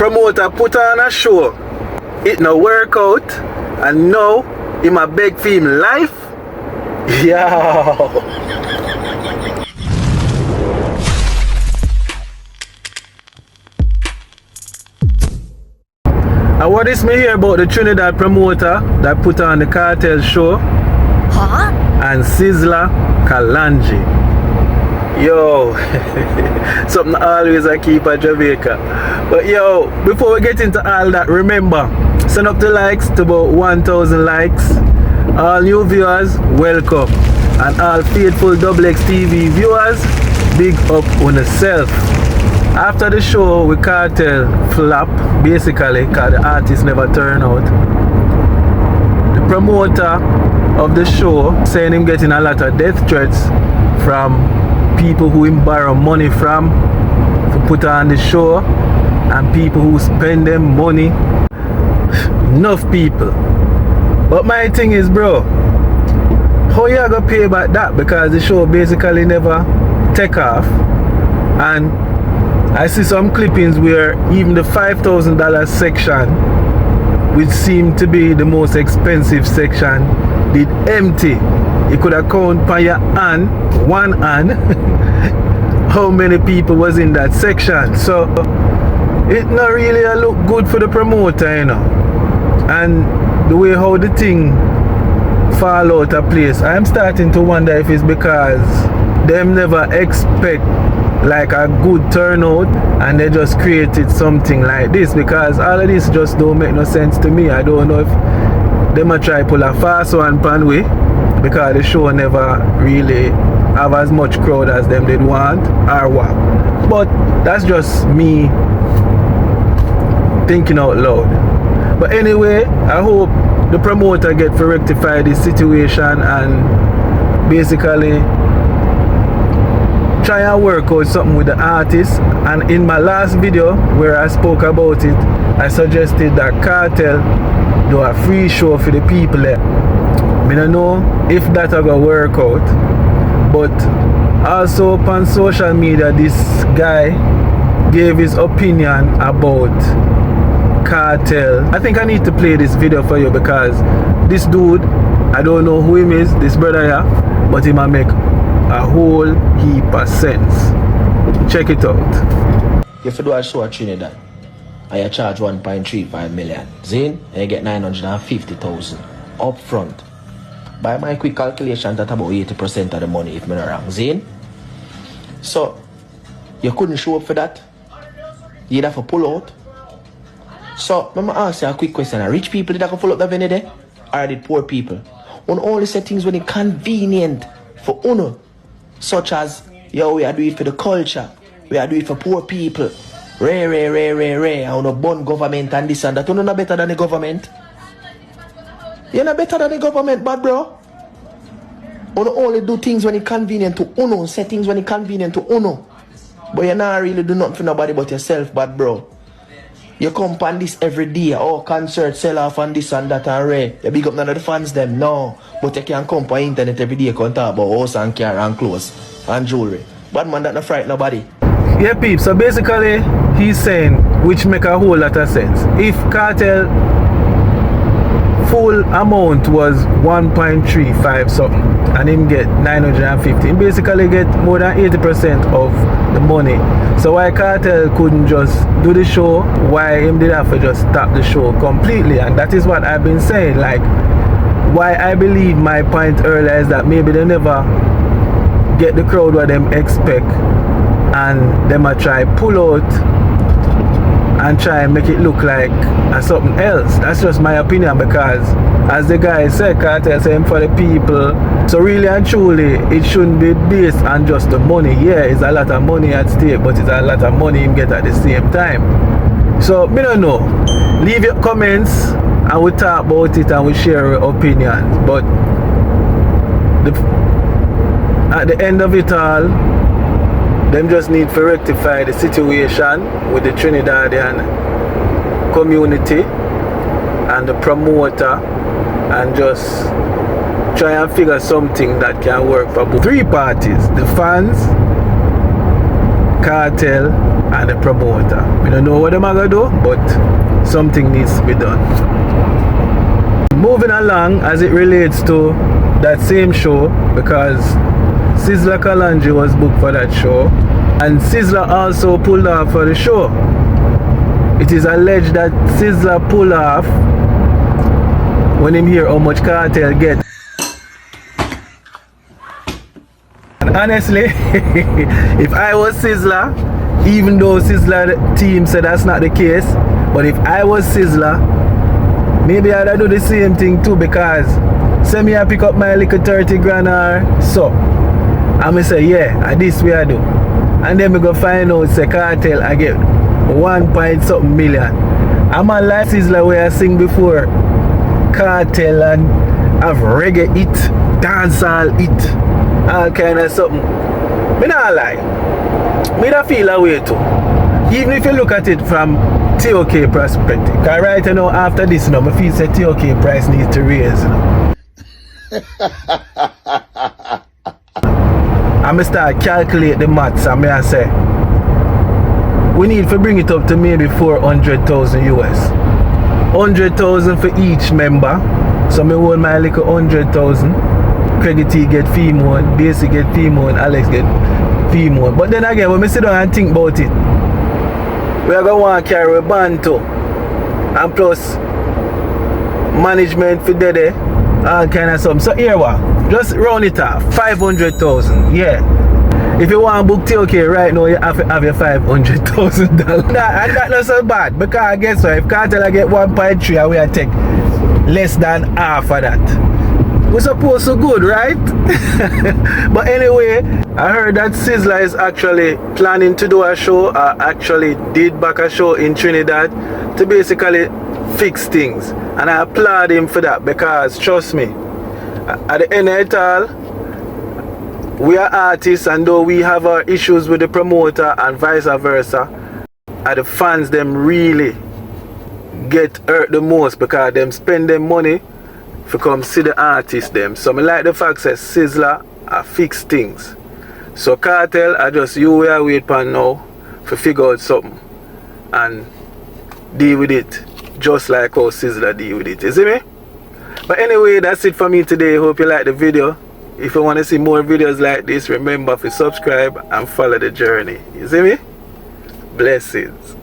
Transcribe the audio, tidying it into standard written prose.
promoter put on a show, it no work out, and now him a beg for him life. Yo. And what is me hear about the Trinidad promoter that put on the Cartel show? Huh? And Sizzla Kalanji. Yo, something always I keep at Jamaica. But yo, before we get into all that, remember, send up the likes to about 1,000 likes. All new viewers, welcome. And all faithful XX TV viewers, big up on yourself. After the show with Cartel flop, basically, because the artist never turned out, the promoter of the show saying him getting a lot of death threats from people who him borrow money from to put on the show, and people who spend them money. Enough people. But my thing is, bro, how you gonna pay back that? Because the show basically never take off. And I see some clippings where even the $5,000 section, which seemed to be the most expensive section, did empty. You could have count by your hand, one hand, how many people was in that section. So it not really look good for the promoter, you know. And the way how the thing fall out of place, I'm starting to wonder if it's because them never expect like a good turnout and they just created something like this, because all of this just don't make no sense to me. I don't know if they might try pull a fast one pan way, because the show never really have as much crowd as them did want or what. But that's just me thinking out loud. But anyway, I hope the promoter get to rectify this situation and basically try and work out something with the artist. And in my last video where I spoke about it, I suggested that Cartel do a free show for the people there. I don't know if that will work out, but also on social media this guy gave his opinion about Cartel. I think I need to play this video for you, because this dude, I don't know who him is, this brother here, but he might make a whole heap of sense. Check it out. If you do a show at Trinidad and you charge 1.35 million, Zane, and you get 950,000 up front. By my quick calculation, that's about 80% of the money, if I'm not wrong, Zane. So you couldn't show up for that. You'd have to pull out. So let me ask you a quick question. Are rich people did have to pull up the venue there? Or did poor people? On all the settings when it's convenient for uno, such as, yo, we are doing it for the culture, we are doing it for poor people, I want to bun government and this and that. You're not better than the government. You're not better than the government, bad bro. You only do things when it's convenient to uno, settings when it's convenient to uno. But you not really do nothing for nobody but yourself, bad bro. You come on this every day, oh, concert, sell off and this and that and Ray. You big up none of the fans them, no. But you can come on internet every day, can talk about house and car and clothes and jewelry. Bad man that not frighten nobody. Yeah, peep, so basically he's saying, which make a whole lot of sense. If Cartel full amount was 1.35 something and him get 950, he basically get more than 80% of the money. So why Cartel couldn't just do the show? Why him did have to just stop the show completely? And that is what I've been saying. Like, why I believe my point earlier is that maybe they never get the crowd what them expect, and they might try pull out and try and make it look like something else. That's just my opinion, because as the guy said, Cartel saying for the people. So really and truly, it shouldn't be based on just the money. Yeah, it's a lot of money at stake, but it's a lot of money him get at the same time. So, me don't know. Leave your comments and we'll talk about it and we'll share our opinions. But at the end of it all, them just need to rectify the situation with the Trinidadian community and the promoter, and just try and figure something that can work for both three parties, the fans, Cartel and the promoter. We don't know what they're gonna do, but something needs to be done. Moving along as it relates to that same show, because Sizzla Kalonji was booked for that show, and Sizzla also pulled off for the show. It is alleged that Sizzla pulled off when him hear how much Cartel get. And honestly, if I was Sizzla, even though Sizzla team said that's not the case, but if I was Sizzla, maybe I'd do the same thing too, because say me I pick up my little 30 grand or so, and me say yeah, this way I do, and then we go find out say Cartel I get 1 point something million. I'm a like Sizzla where I sing before Cartel and have reggae it, dancehall it, all kind of something. Me not lie, me not feel a way too. Even if you look at it from TOK perspective, because right now after this, you know, I feel say TOK price needs to raise. You know. I'm start calculate the maths and I say we need to bring it up to maybe 400,000 US. 100,000 for each member. So me hold my little 100,000. Credit T get fee more, Basic get fee more, and Alex get fee more. But then again, when I sit down and think about it, we are going to want to carry a band too. And plus management for Dede, all kind of something. So here what? Just round it off. 500,000. Yeah. If you want to book TOK right now, you have to have your $500,000. And that's not so bad. Because I guess what? If Cartel I get 1.3 and we take less than half of that, we're supposed to good, right? But anyway, I heard that Sizzla is actually planning to do a show, actually did back a show in Trinidad to basically fix things. And I applaud him for that, because trust me, at the end of it all, we are artists, and though we have our issues with the promoter and vice versa, and the fans them really get hurt the most, because them spend them money to come see the artists them. So I like the fact that Sizzla fix things. So Cartel, I just you we are wait for now to figure out something and deal with it, just like how Sizzla deal with it. You see me? But anyway, that's it for me today. Hope you like the video. If you want to see more videos like this, remember to subscribe and follow the journey. You see me? Blessings.